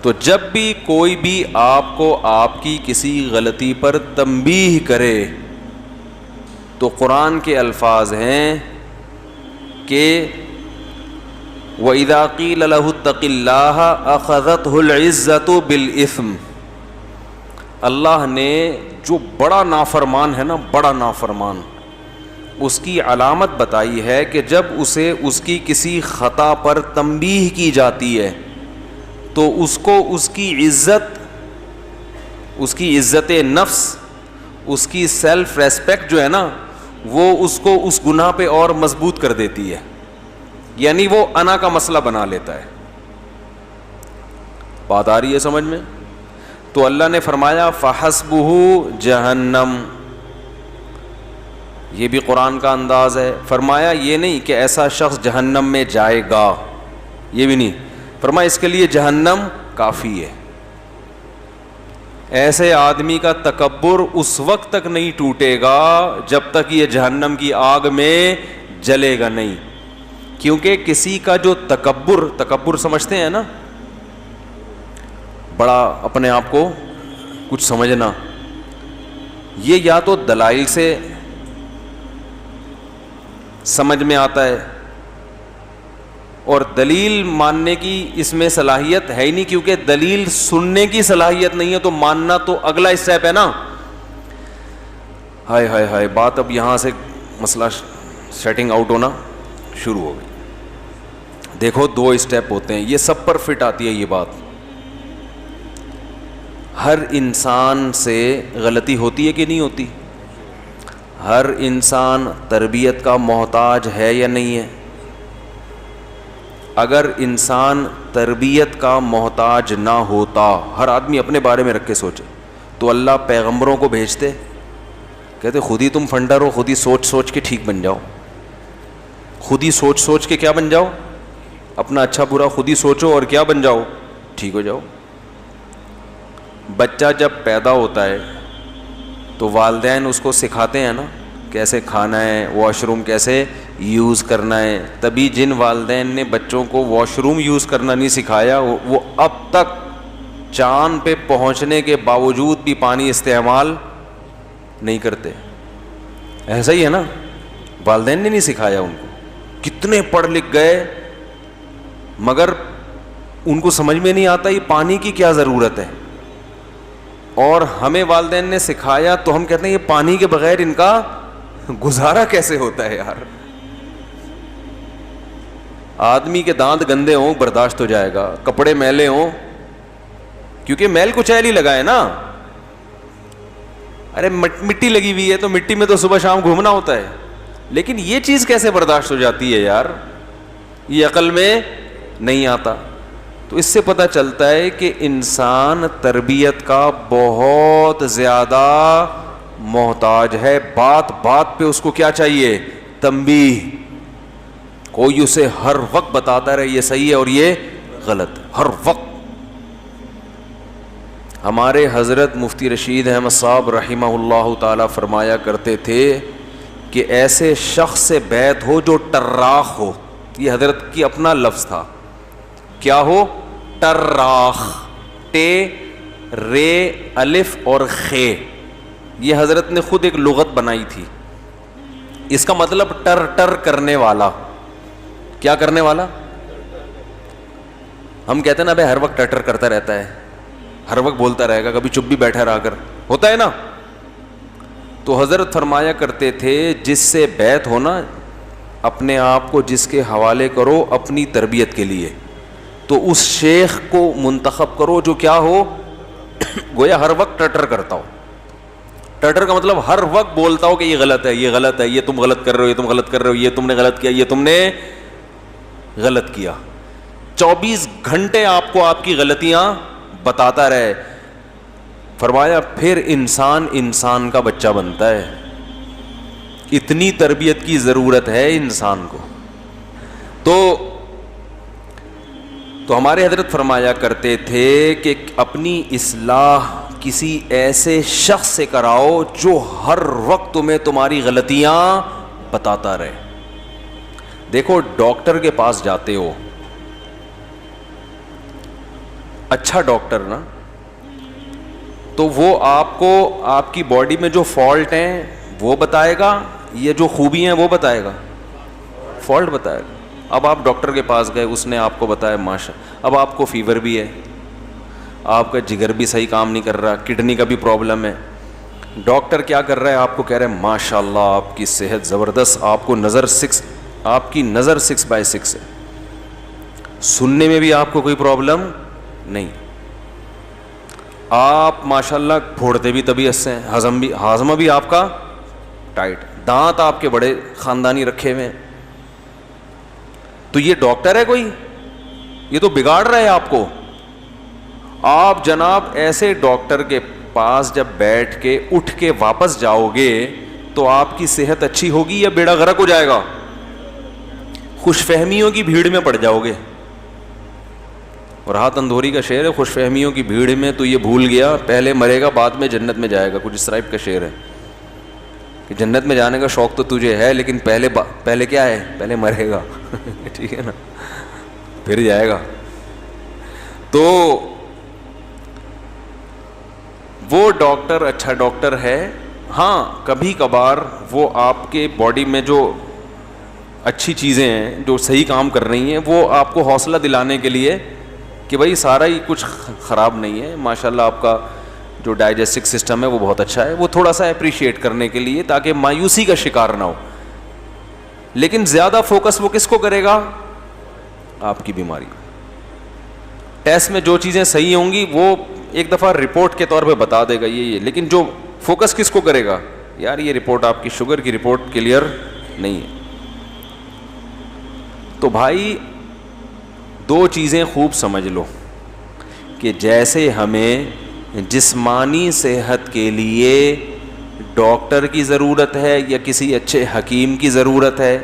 تو جب بھی کوئی بھی آپ کو آپ کی کسی غلطی پر تنبیہ کرے تو قرآن کے الفاظ ہیں کہ وَإِذَا قِيلَ لَهُ اتَّقِ اللَّهَ أَخَذَتْهُ الْعِزَّةُ بِالْإِثْمِ. اللہ نے جو بڑا نافرمان ہے نا، بڑا نافرمان، اس کی علامت بتائی ہے کہ جب اسے اس کی کسی خطا پر تنبیہ کی جاتی ہے تو اس کو اس کی عزت نفس، اس کی سیلف ریسپیکٹ جو ہے نا، وہ اس کو اس گناہ پہ اور مضبوط کر دیتی ہے، یعنی وہ انا کا مسئلہ بنا لیتا ہے. بات آ رہی ہے سمجھ میں؟ تو اللہ نے فرمایا فَحَسْبُهُ جہنم. یہ بھی قرآن کا انداز ہے. فرمایا یہ نہیں کہ ایسا شخص جہنم میں جائے گا، یہ بھی نہیں، فرمایا اس کے لیے جہنم کافی ہے. ایسے آدمی کا تکبر اس وقت تک نہیں ٹوٹے گا جب تک یہ جہنم کی آگ میں جلے گا نہیں. کیونکہ کسی کا جو تکبر سمجھتے ہیں نا، بڑا اپنے آپ کو کچھ سمجھنا، یہ یا تو دلائل سے سمجھ میں آتا ہے، اور دلیل ماننے کی اس میں صلاحیت ہے ہی نہیں، کیونکہ دلیل سننے کی صلاحیت نہیں ہے تو ماننا تو اگلا اسٹیپ ہے نا. ہائے ہائے ہائے، بات اب یہاں سے مسئلہ سیٹنگ آؤٹ ہونا شروع ہو گئی. دیکھو دو اسٹیپ ہوتے ہیں، یہ سب پر فٹ آتی ہے یہ بات. ہر انسان سے غلطی ہوتی ہے کہ نہیں ہوتی؟ ہر انسان تربیت کا محتاج ہے یا نہیں ہے؟ اگر انسان تربیت کا محتاج نہ ہوتا، ہر آدمی اپنے بارے میں رکھ کے سوچے، تو اللہ پیغمبروں کو بھیجتے؟ کہتے خود ہی تم فنڈر ہو، خود ہی سوچ سوچ کے ٹھیک بن جاؤ، خود ہی سوچ سوچ کے کیا بن جاؤ، اپنا اچھا برا خود ہی سوچو اور کیا بن جاؤ، ٹھیک ہو جاؤ. بچہ جب پیدا ہوتا ہے تو والدین اس کو سکھاتے ہیں نا کیسے کھانا ہے، واش روم کیسے یوز کرنا ہے. تبھی جن والدین نے بچوں کو واش روم یوز کرنا نہیں سکھایا، وہ اب تک چاند پہ پہنچنے کے باوجود بھی پانی استعمال نہیں کرتے. ایسا ہی ہے نا، والدین نے نہیں سکھایا ان کو. کتنے پڑھ لکھ گئے مگر ان کو سمجھ میں نہیں آتا یہ پانی کی کیا ضرورت ہے، اور ہمیں والدین نے سکھایا تو ہم کہتے ہیں یہ پانی کے بغیر ان کا گزارا کیسے ہوتا ہے یار. آدمی کے دانت گندے ہوں برداشت ہو جائے گا، کپڑے میلے ہوں، کیونکہ میل کچیل ہی لگا ہے نا. ارے مٹی لگی ہوئی ہے تو مٹی میں تو صبح شام گھومنا ہوتا ہے، لیکن یہ چیز کیسے برداشت ہو جاتی ہے یار، یہ عقل میں نہیں آتا. تو اس سے پتہ چلتا ہے کہ انسان تربیت کا بہت زیادہ محتاج ہے. بات بات پہ اس کو کیا چاہیے؟ تنبیہ. کوئی اسے ہر وقت بتاتا رہے یہ صحیح ہے اور یہ غلط، ہر وقت. ہمارے حضرت مفتی رشید احمد صاحب رحمہ اللہ تعالی فرمایا کرتے تھے کہ ایسے شخص سے بیعت ہو جو ٹراخ ہو. یہ حضرت کی اپنا لفظ تھا. کیا ہو؟ ٹراخ. ٹے رے الف اور خے، یہ حضرت نے خود ایک لغت بنائی تھی. اس کا مطلب ٹر ٹر کرنے والا. کیا کرنے والا؟ ہم کہتے ہیں نا بھائی ہر وقت ٹر ٹر کرتا رہتا ہے، ہر وقت بولتا رہے گا، کبھی چپ بھی بیٹھا رہا کر، ہوتا ہے نا. تو حضرت فرمایا کرتے تھے جس سے بیعت ہونا، اپنے آپ کو جس کے حوالے کرو اپنی تربیت کے لیے، تو اس شیخ کو منتخب کرو جو کیا ہو، گویا ہر وقت ٹٹر کرتا ہو. ٹٹر کا مطلب ہر وقت بولتا ہو کہ یہ غلط ہے، یہ غلط ہے، یہ تم غلط کر رہے ہو، یہ تم غلط کر رہے ہو، یہ تم نے غلط کیا، یہ تم نے غلط کیا. 24 گھنٹے آپ کو آپ کی غلطیاں بتاتا رہے. فرمایا پھر انسان انسان کا بچہ بنتا ہے. اتنی تربیت کی ضرورت ہے انسان کو. تو ہمارے حضرت فرمایا کرتے تھے کہ اپنی اصلاح کسی ایسے شخص سے کراؤ جو ہر وقت تمہیں تمہاری غلطیاں بتاتا رہے. دیکھو ڈاکٹر کے پاس جاتے ہو اچھا ڈاکٹر نا تو وہ آپ کو آپ کی باڈی میں جو فالٹ ہیں وہ بتائے گا یا جو خوبی ہیں وہ بتائے گا؟ فالٹ بتائے گا. اب آپ ڈاکٹر کے پاس گئے, اس نے آپ کو بتایا ماشا, اب آپ کو فیور بھی ہے, آپ کا جگر بھی صحیح کام نہیں کر رہا, کڈنی کا بھی پرابلم ہے. ڈاکٹر کیا کر رہا ہے, آپ کو کہہ رہے ہیں ماشاء اللہ آپ کی صحت زبردست, آپ کو آپ کی نظر 6/6 ہے, سننے میں بھی آپ کو کوئی پرابلم نہیں, آپ ماشاء اللہ پھوڑتے بھی طبیعت سے ہیں, ہاضمہ بھی آپ کا ٹائٹ, دانت آپ کے بڑے خاندانی رکھے ہوئے ہیں. تو یہ ڈاکٹر ہے کوئی؟ یہ تو بگاڑ رہا ہے آپ کو. آپ جناب ایسے ڈاکٹر کے پاس جب بیٹھ کے اٹھ کے واپس جاؤ گے تو آپ کی صحت اچھی ہوگی یا بیڑا غرق ہو جائے گا؟ خوش فہمیوں کی بھیڑ میں پڑ جاؤ گے. اور ہاتھ اندھوری کا شعر ہے, خوش فہمیوں کی بھیڑ میں تو یہ بھول گیا پہلے مرے گا بعد میں جنت میں جائے گا. کچھ اس ٹائپ کا شعر ہے کہ جنت میں جانے کا شوق تو تجھے ہے لیکن پہلے کیا ہے, پہلے مرے گا. ٹھیک ہے نا, پھر جائے گا. تو وہ ڈاکٹر اچھا ڈاکٹر ہے. ہاں کبھی کبھار وہ آپ کے باڈی میں جو اچھی چیزیں ہیں جو صحیح کام کر رہی ہیں وہ آپ کو حوصلہ دلانے کے لیے کہ بھائی سارا ہی کچھ خراب نہیں ہے, ماشاءاللہ آپ کا جو ڈائجسٹو سسٹم ہے وہ بہت اچھا ہے, وہ تھوڑا سا اپریشیٹ کرنے کے لیے تاکہ مایوسی کا شکار نہ ہو. لیکن زیادہ فوکس وہ کس کو کرے گا؟ آپ کی بیماری. ٹیسٹ میں جو چیزیں صحیح ہوں گی وہ ایک دفعہ رپورٹ کے طور پہ بتا دے گا یہ, لیکن جو فوکس کس کو کرے گا, یار یہ رپورٹ آپ کی شوگر کی رپورٹ کلیئر نہیں ہے. تو بھائی دو چیزیں خوب سمجھ لو کہ جیسے ہمیں جسمانی صحت کے لیے ڈاکٹر کی ضرورت ہے یا کسی اچھے حکیم کی ضرورت ہے,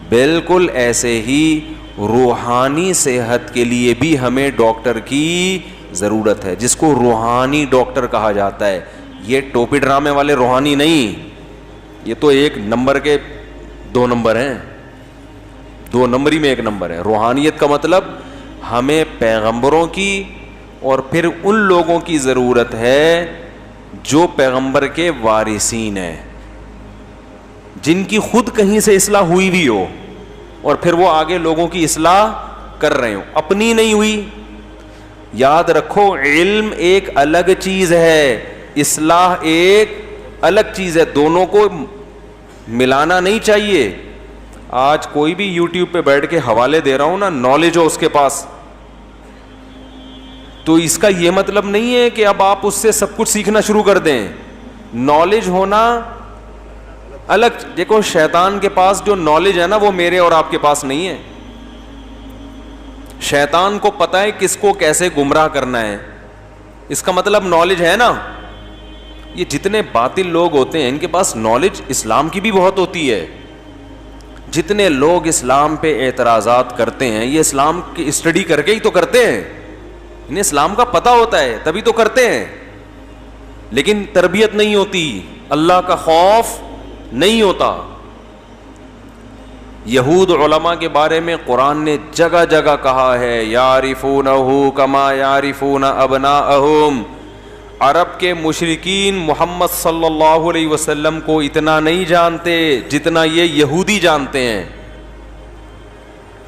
بالکل ایسے ہی روحانی صحت کے لیے بھی ہمیں ڈاکٹر کی ضرورت ہے, جس کو روحانی ڈاکٹر کہا جاتا ہے. یہ ٹوپی ڈرامے والے روحانی نہیں, یہ تو ایک نمبر کے 2 نمبر ہیں, 2 نمبری میں 1 نمبر ہے. روحانیت کا مطلب ہمیں پیغمبروں کی اور پھر ان لوگوں کی ضرورت ہے جو پیغمبر کے وارثین ہیں, جن کی خود کہیں سے اصلاح ہوئی بھی ہو اور پھر وہ آگے لوگوں کی اصلاح کر رہے ہوں, اپنی نہیں ہوئی. یاد رکھو علم ایک الگ چیز ہے, اصلاح ایک الگ چیز ہے, دونوں کو ملانا نہیں چاہیے. آج کوئی بھی یوٹیوب پہ بیٹھ کے حوالے دے رہا ہوں نا, نالج ہو اس کے پاس, تو اس کا یہ مطلب نہیں ہے کہ اب آپ اس سے سب کچھ سیکھنا شروع کر دیں. نالج ہونا الگ. دیکھو شیطان کے پاس جو نالج ہے نا وہ میرے اور آپ کے پاس نہیں ہے. شیطان کو پتہ ہے کس کو کیسے گمراہ کرنا ہے, اس کا مطلب نالج ہے نا. یہ جتنے باطل لوگ ہوتے ہیں ان کے پاس نالج اسلام کی بھی بہت ہوتی ہے. جتنے لوگ اسلام پہ اعتراضات کرتے ہیں یہ اسلام کی اسٹڈی کر کے ہی تو کرتے ہیں, انہیں اسلام کا پتہ ہوتا ہے تبھی تو کرتے ہیں, لیکن تربیت نہیں ہوتی, اللہ کا خوف نہیں ہوتا. یہود علماء کے بارے میں قرآن نے جگہ جگہ کہا ہے یعرفونہ کما یعرفون ابناءہم. عرب کے مشرکین محمد صلی اللہ علیہ وسلم کو اتنا نہیں جانتے جتنا یہ یہودی جانتے ہیں.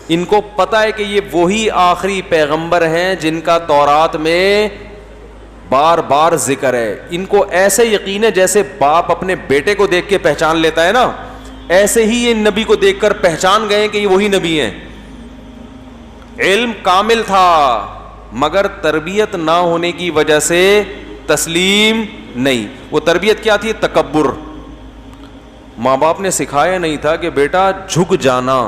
ان کو پتہ ہے کہ یہ وہی آخری پیغمبر ہیں جن کا تورات میں بار بار ذکر ہے. ان کو ایسے یقین ہے جیسے باپ اپنے بیٹے کو دیکھ کے پہچان لیتا ہے نا, ایسے ہی یہ نبی کو دیکھ کر پہچان گئے کہ یہ وہی نبی ہیں. علم کامل تھا مگر تربیت نہ ہونے کی وجہ سے تسلیم نہیں. وہ تربیت کیا تھی؟ تکبر. ماں باپ نے سکھایا نہیں تھا کہ بیٹا جھک جانا,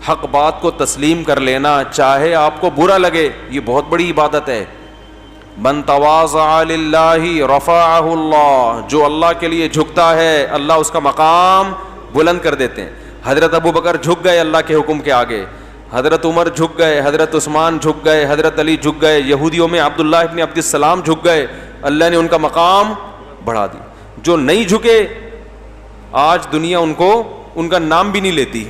حق بات کو تسلیم کر لینا چاہے آپ کو برا لگے. یہ بہت بڑی عبادت ہے. من تواضع للہ رفعہ اللہ, جو اللہ کے لیے جھکتا ہے اللہ اس کا مقام بلند کر دیتے ہیں. حضرت ابو بکر جھک گئے اللہ کے حکم کے آگے, حضرت عمر جھک گئے, حضرت عثمان جھک گئے, حضرت علی جھک گئے, یہودیوں میں عبداللہ ابن عبد السلام جھک گئے, اللہ نے ان کا مقام بڑھا دی. جو نہیں جھکے آج دنیا ان کا نام بھی نہیں لیتی.